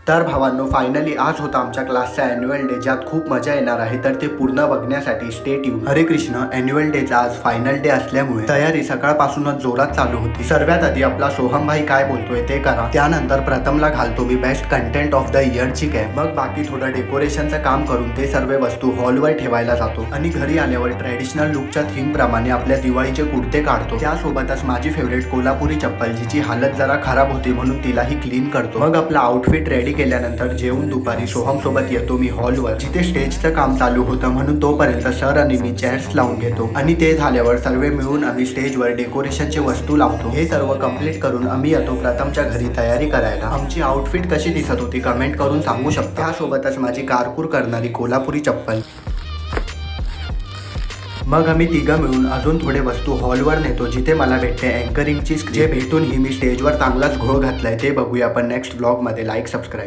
तर भावांनो, फायनली आज होता आमच्या क्लासचा ॲन्युअल डे, ज्यात खूप मजा येणार आहे. तर ते पूर्ण बघण्यासाठी स्टे ट्यून. हरे कृष्ण. ॲन्युअल डेचा आज फायनल डे असल्यामुळे तयारी सकाळपासूनच जोरात चालू होती. सर्वात आधी आपला सोहम भाई काय बोलतोय ते करा. त्यानंतर प्रथमला घालतो मी बेस्ट कंटेंट ऑफ द इयरची कॅप. मग बाकी थोडं डेकोरेशनचं काम करून ते सर्व वस्तू हॉलवर ठेवायला जातो आणि घरी आल्यावर ट्रेडिशनल लुकच्या थीम प्रमाणे आपल्या दिवाळीचे कुर्ते काढतो. त्यासोबतच माझी फेवरेट कोल्हापुरी चप्पल, जिची हालत जरा खराब होती म्हणून तिलाही क्लीन करतो. मग आपला आउटफिट रेडी केल्यानंतर जेवून दुपारी सोहम सोबत येतो मी हॉलवर, जिथे स्टेजचं काम चालू होतं म्हणून तोपर्यंत सर आणि मी चेअर्स लावून घेतो आणि ते झाल्यावर सर्व मिळून आम्ही स्टेजवर डेकोरेशनचे वस्तू लावतो. हे सर्व कंप्लीट करून आम्ही येतो प्रथमच्या घरी तयारी करायला. आमची आउटफिट कशी दिसत होती कमेंट करून सांगू शकता. त्यासोबतच माझी कारकूर करणारी कोल्हापुरी चप्पल. मग आम्ही तिघं मिळून अजून थोडे वस्तू हॉलवर नेतो, जिथे मला भेटते अँकरिंगची स्क्रिप्ट. जे भेटून ही मी स्टेजवर चांगलाच घोळ घातलाय ते बघूया आपण नेक्स्ट ब्लॉगमध्ये. Like subscribe.